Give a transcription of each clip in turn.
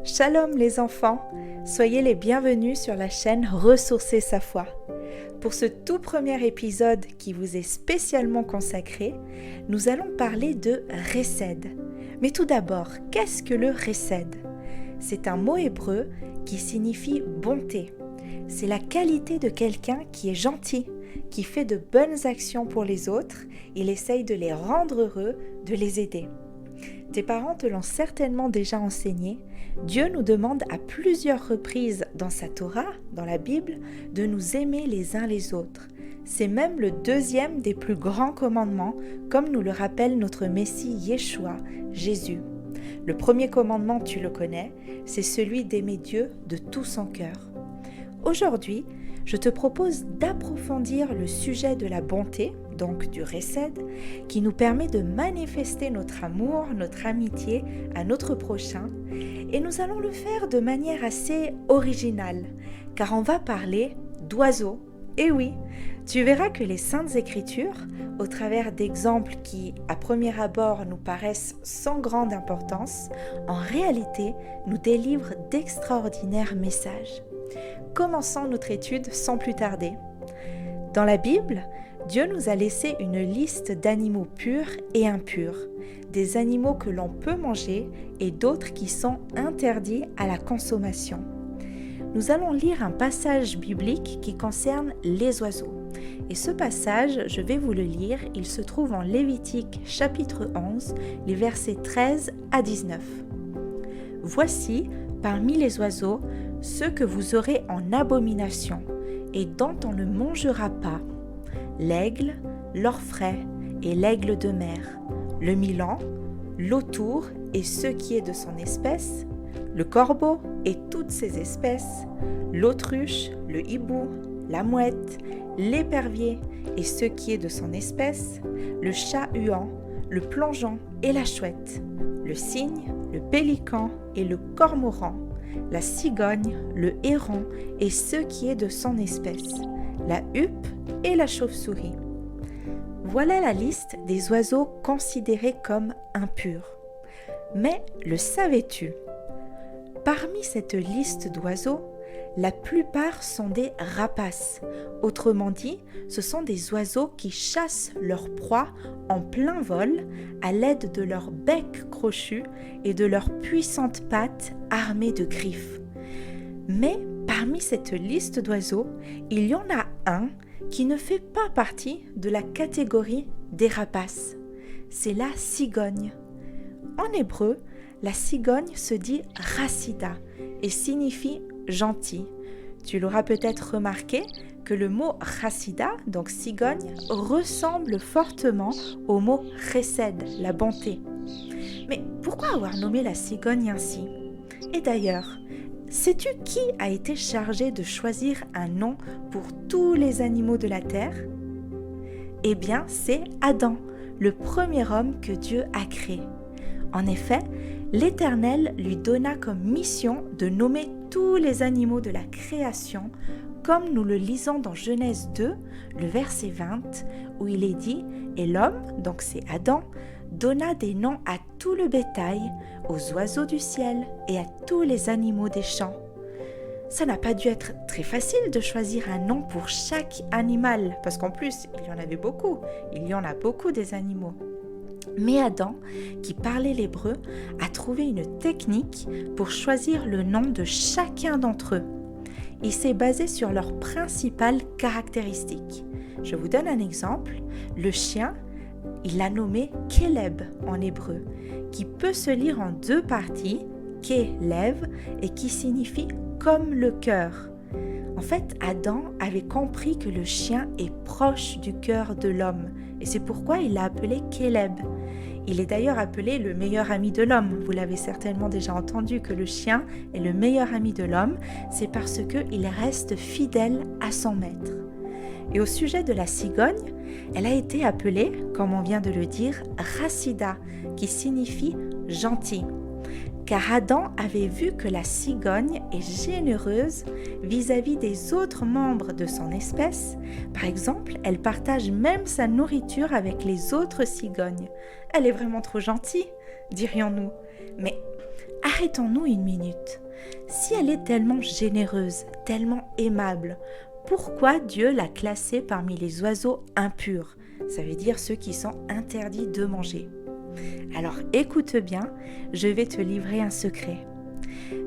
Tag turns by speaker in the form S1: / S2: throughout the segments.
S1: Shalom les enfants, soyez les bienvenus sur la chaîne Ressourcer sa foi. Pour ce tout premier épisode qui vous est spécialement consacré, nous allons parler de Hesed. Mais tout d'abord, qu'est-ce que le Hesed ? C'est un mot hébreu qui signifie bonté. C'est la qualité de quelqu'un qui est gentil, qui fait de bonnes actions pour les autres, il essaye de les rendre heureux, de les aider. Tes parents te l'ont certainement déjà enseigné, Dieu nous demande à plusieurs reprises dans sa Torah, dans la Bible, de nous aimer les uns les autres. C'est même le deuxième des plus grands commandements, comme nous le rappelle notre Messie Yeshua, Jésus. Le premier commandement, tu le connais, c'est celui d'aimer Dieu de tout son cœur. Aujourd'hui, je te propose d'approfondir le sujet de la bonté, donc du Hesed, qui nous permet de manifester notre amour, notre amitié à notre prochain. Et nous allons le faire de manière assez originale, car on va parler d'oiseaux. Et oui, tu verras que les Saintes Écritures, au travers d'exemples qui, à premier abord, nous paraissent sans grande importance, en réalité, nous délivrent d'extraordinaires messages. Commençons notre étude sans plus tarder. Dans la Bible, Dieu nous a laissé une liste d'animaux purs et impurs, des animaux que l'on peut manger et d'autres qui sont interdits à la consommation. Nous allons lire un passage biblique qui concerne les oiseaux. Et ce passage, je vais vous le lire, il se trouve en Lévitique chapitre 11, les versets 13 à 19. « Voici, parmi les oiseaux, ceux que vous aurez en abomination et dont on ne mangera pas, l'aigle, l'orfraie et l'aigle de mer, le milan, l'autour et ce qui est de son espèce, le corbeau et toutes ses espèces, l'autruche, le hibou, la mouette, l'épervier et ce qui est de son espèce, le chat-huant, le plongeon et la chouette, le cygne, le pélican et le cormoran, la cigogne, le héron et ce qui est de son espèce, la huppe et la chauve-souris. Voilà la liste des oiseaux considérés comme impurs. Mais le savais-tu ? Parmi cette liste d'oiseaux, la plupart sont des rapaces. Autrement dit, ce sont des oiseaux qui chassent leur proie en plein vol à l'aide de leur bec crochu et de leurs puissantes pattes armées de griffes. Mais parmi cette liste d'oiseaux, il y en a un qui ne fait pas partie de la catégorie des rapaces. C'est la cigogne. En hébreu, la cigogne se dit Chassida et signifie gentil. Tu l'auras peut-être remarqué que le mot Chassida, donc cigogne, ressemble fortement au mot Hesed, la bonté. Mais pourquoi avoir nommé la cigogne ainsi ? Et d'ailleurs, sais-tu qui a été chargé de choisir un nom pour tous les animaux de la terre ? Eh bien, c'est Adam, le premier homme que Dieu a créé. En effet, l'Éternel lui donna comme mission de nommer tous les animaux de la création, comme nous le lisons dans Genèse 2, le verset 20, où il est dit « Et l'homme, donc c'est Adam, donna des noms à tout le bétail, aux oiseaux du ciel et à tous les animaux des champs. » Ça n'a pas dû être très facile de choisir un nom pour chaque animal, parce qu'en plus, il y en avait beaucoup, il y en a beaucoup des animaux. Mais Adam, qui parlait l'hébreu, a trouvé une technique pour choisir le nom de chacun d'entre eux. Il s'est basé sur leurs principales caractéristiques. Je vous donne un exemple. Le chien, il l'a nommé Keleb en hébreu, qui peut se lire en deux parties, Kelev, et qui signifie comme le cœur. En fait, Adam avait compris que le chien est proche du cœur de l'homme, et c'est pourquoi il l'a appelé Keleb. Il est d'ailleurs appelé le meilleur ami de l'homme. Vous l'avez certainement déjà entendu que le chien est le meilleur ami de l'homme, c'est parce qu'il reste fidèle à son maître. Et au sujet de la cigogne, elle a été appelée, comme on vient de le dire, Chassida, qui signifie gentil. Car Adam avait vu que la cigogne est généreuse vis-à-vis des autres membres de son espèce. Par exemple, elle partage même sa nourriture avec les autres cigognes. Elle est vraiment trop gentille, dirions-nous. Mais à arrêtons-nous une minute. Si elle est tellement généreuse, tellement aimable, pourquoi Dieu l'a classée parmi les oiseaux impurs? Ça veut dire ceux qui sont interdits de manger. Alors écoute bien, je vais te livrer un secret.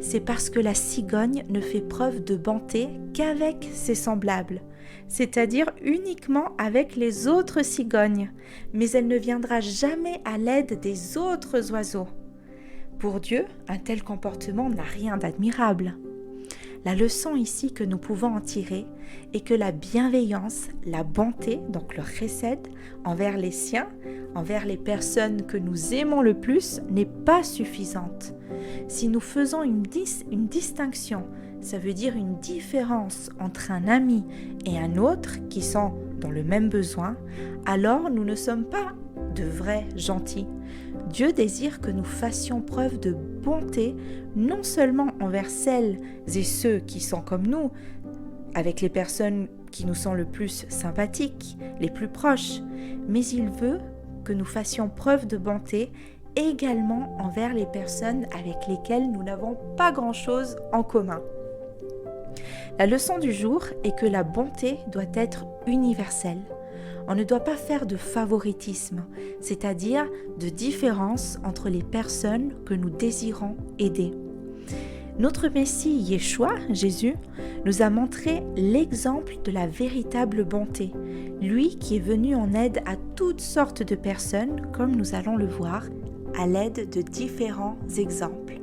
S1: C'est parce que la cigogne ne fait preuve de bonté qu'avec ses semblables, c'est-à-dire uniquement avec les autres cigognes, mais elle ne viendra jamais à l'aide des autres oiseaux. Pour Dieu, un tel comportement n'a rien d'admirable. La leçon ici que nous pouvons en tirer est que la bienveillance, la bonté, donc le chesed, envers les siens, envers les personnes que nous aimons le plus, n'est pas suffisante. Si nous faisons une distinction, ça veut dire une différence entre un ami et un autre qui sont dans le même besoin, alors nous ne sommes pas de vrais gentils. Dieu désire que nous fassions preuve de bonté, non seulement envers celles et ceux qui sont comme nous, avec les personnes qui nous sont le plus sympathiques, les plus proches, mais il veut que nous fassions preuve de bonté également envers les personnes avec lesquelles nous n'avons pas grand-chose en commun. La leçon du jour est que la bonté doit être universelle. On ne doit pas faire de favoritisme, c'est-à-dire de différence entre les personnes que nous désirons aider. Notre Messie Yeshua, Jésus, nous a montré l'exemple de la véritable bonté, lui qui est venu en aide à toutes sortes de personnes, comme nous allons le voir, à l'aide de différents exemples.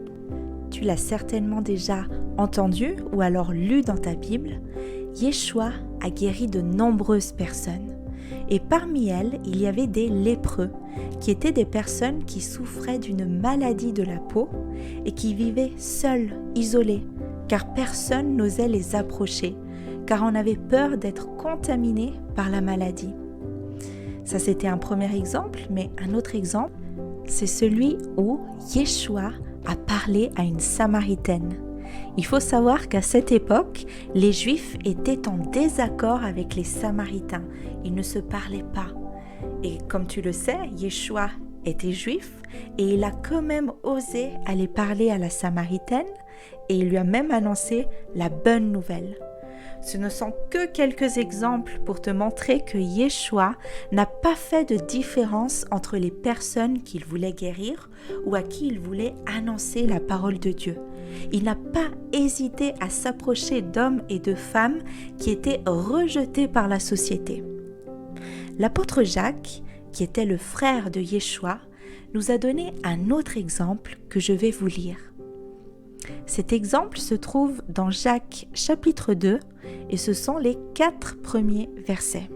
S1: Tu l'as certainement déjà entendu ou alors lu dans ta Bible, Yeshua a guéri de nombreuses personnes. Et parmi elles, il y avait des lépreux, qui étaient des personnes qui souffraient d'une maladie de la peau et qui vivaient seuls, isolés, car personne n'osait les approcher, car on avait peur d'être contaminé par la maladie. Ça, c'était un premier exemple, mais un autre exemple, c'est celui où Yeshua a parlé à une Samaritaine. Il faut savoir qu'à cette époque, les Juifs étaient en désaccord avec les Samaritains. Ils ne se parlaient pas. Et comme tu le sais, Yeshua était juif et il a quand même osé aller parler à la Samaritaine et il lui a même annoncé la bonne nouvelle. Ce ne sont que quelques exemples pour te montrer que Yeshua n'a pas fait de différence entre les personnes qu'il voulait guérir ou à qui il voulait annoncer la parole de Dieu. Il n'a pas hésité à s'approcher d'hommes et de femmes qui étaient rejetés par la société. L'apôtre Jacques, qui était le frère de Yeshua, nous a donné un autre exemple que je vais vous lire. Cet exemple se trouve dans Jacques chapitre 2 et ce sont les 4 premiers versets.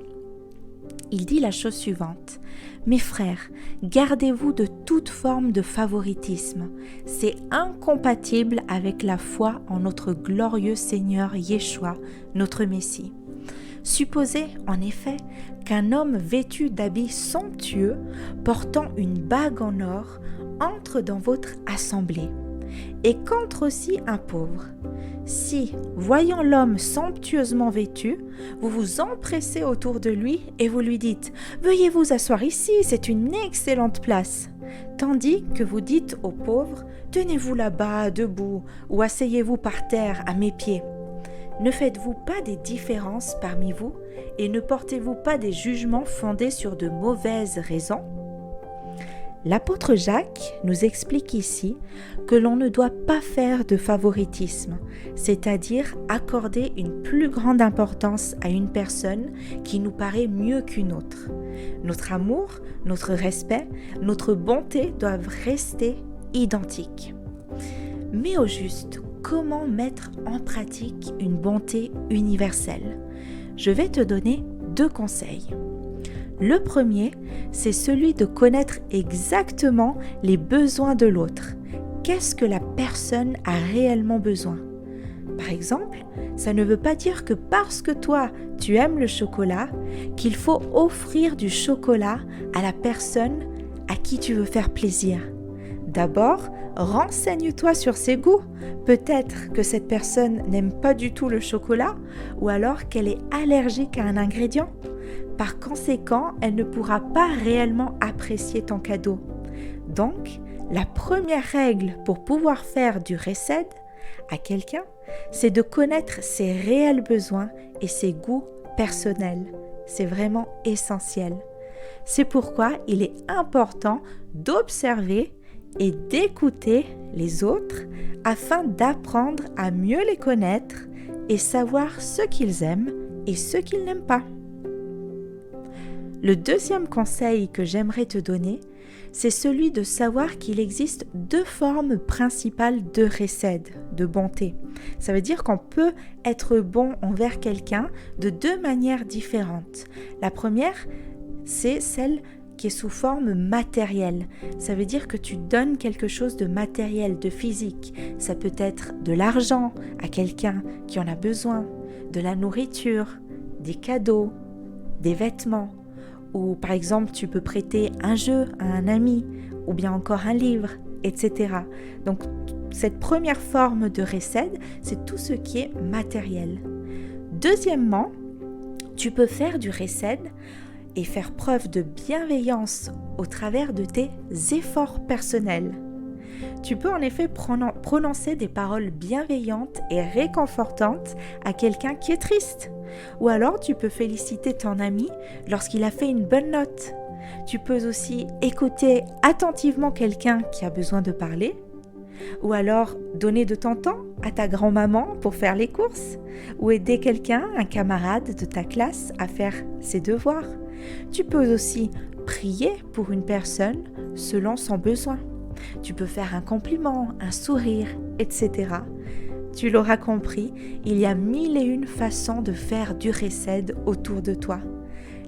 S1: Il dit la chose suivante: « Mes frères, gardez-vous de toute forme de favoritisme. C'est incompatible avec la foi en notre glorieux Seigneur Yeshua, notre Messie. Supposez en effet qu'un homme vêtu d'habits somptueux, portant une bague en or, entre dans votre assemblée, et qu'entre aussi un pauvre. Si, voyant l'homme somptueusement vêtu, vous vous empressez autour de lui et vous lui dites « Veuillez vous asseoir ici, c'est une excellente place », tandis que vous dites au pauvre « Tenez-vous là-bas, debout, ou asseyez-vous par terre à mes pieds ». Ne faites-vous pas des différences parmi vous et ne portez-vous pas des jugements fondés sur de mauvaises raisons ? L'apôtre Jacques nous explique ici que l'on ne doit pas faire de favoritisme, c'est-à-dire accorder une plus grande importance à une personne qui nous paraît mieux qu'une autre. Notre amour, notre respect, notre bonté doivent rester identiques. Mais au juste, comment mettre en pratique une bonté universelle ? Je vais te donner 2 conseils. Le premier, c'est celui de connaître exactement les besoins de l'autre. Qu'est-ce que la personne a réellement besoin ? Par exemple, ça ne veut pas dire que parce que toi, tu aimes le chocolat, qu'il faut offrir du chocolat à la personne à qui tu veux faire plaisir. D'abord, renseigne-toi sur ses goûts. Peut-être que cette personne n'aime pas du tout le chocolat ou alors qu'elle est allergique à un ingrédient. Par conséquent, elle ne pourra pas réellement apprécier ton cadeau. Donc, La première règle pour pouvoir faire du recède à quelqu'un, c'est de connaître ses réels besoins et ses goûts personnels. C'est vraiment essentiel. C'est pourquoi il est important d'observer et d'écouter les autres afin d'apprendre à mieux les connaître et savoir ce qu'ils aiment et ce qu'ils n'aiment pas. Le deuxième conseil que j'aimerais te donner, c'est celui de savoir qu'il existe deux formes principales de recède, de bonté. Ça veut dire qu'on peut être bon envers quelqu'un de deux manières différentes. La première, c'est celle qui est sous forme matérielle. Ça veut dire que tu donnes quelque chose de matériel, de physique. Ça peut être de l'argent à quelqu'un qui en a besoin, de la nourriture, des cadeaux, des vêtements. Ou par exemple, tu peux prêter un jeu à un ami, ou bien encore un livre, etc. Donc, cette première forme de recède, c'est tout ce qui est matériel. Deuxièmement, tu peux faire du recède et faire preuve de bienveillance au travers de tes efforts personnels. Tu peux en effet prononcer des paroles bienveillantes et réconfortantes à quelqu'un qui est triste. Ou alors tu peux féliciter ton ami lorsqu'il a fait une bonne note. Tu peux aussi écouter attentivement quelqu'un qui a besoin de parler. Ou alors donner de ton temps à ta grand-maman pour faire les courses. Ou aider quelqu'un, un camarade de ta classe, à faire ses devoirs. Tu peux aussi prier pour une personne selon son besoin. Tu peux faire un compliment, un sourire, etc. Tu l'auras compris, il y a 1001 façons de faire du recède autour de toi.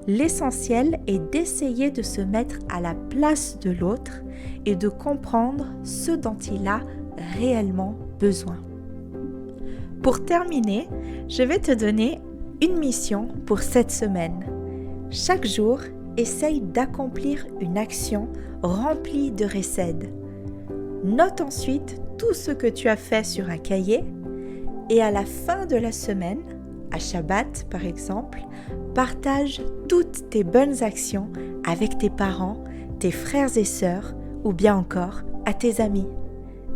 S1: L'essentiel est d'essayer de se mettre à la place de l'autre et de comprendre ce dont il a réellement besoin. Pour terminer, je vais te donner une mission pour cette semaine. Chaque jour, essaye d'accomplir une action remplie de recède. Note ensuite tout ce que tu as fait sur un cahier et à la fin de la semaine, à Shabbat par exemple, partage toutes tes bonnes actions avec tes parents, tes frères et sœurs ou bien encore à tes amis.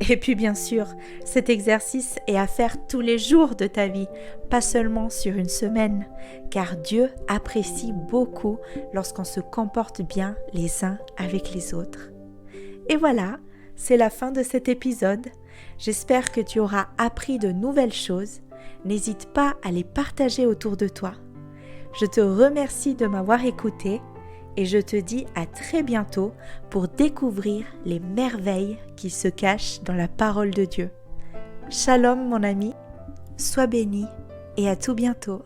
S1: Et puis bien sûr, cet exercice est à faire tous les jours de ta vie, pas seulement sur une semaine, car Dieu apprécie beaucoup lorsqu'on se comporte bien les uns avec les autres. Et voilà, c'est la fin de cet épisode. J'espère que tu auras appris de nouvelles choses. N'hésite pas à les partager autour de toi. Je te remercie de m'avoir écouté et je te dis à très bientôt pour découvrir les merveilles qui se cachent dans la parole de Dieu. Shalom mon ami, sois béni et à tout bientôt.